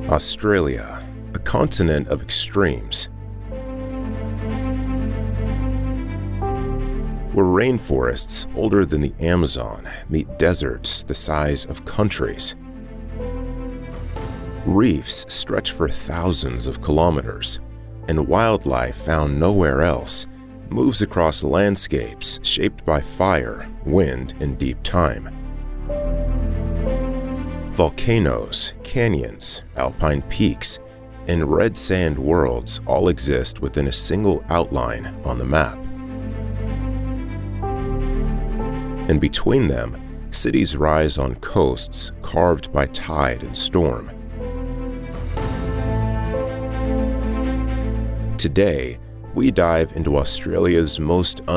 Australia, a continent of extremes, where rainforests older than the Amazon meet deserts the size of countries. Reefs stretch for thousands of kilometers, and wildlife found nowhere else moves across landscapes shaped by fire, wind, and deep time. Volcanoes, canyons, alpine peaks, and red sand worlds all exist within a single outline on the map. And between them, cities rise on coasts carved by tide and storm. Today, we dive into Australia's most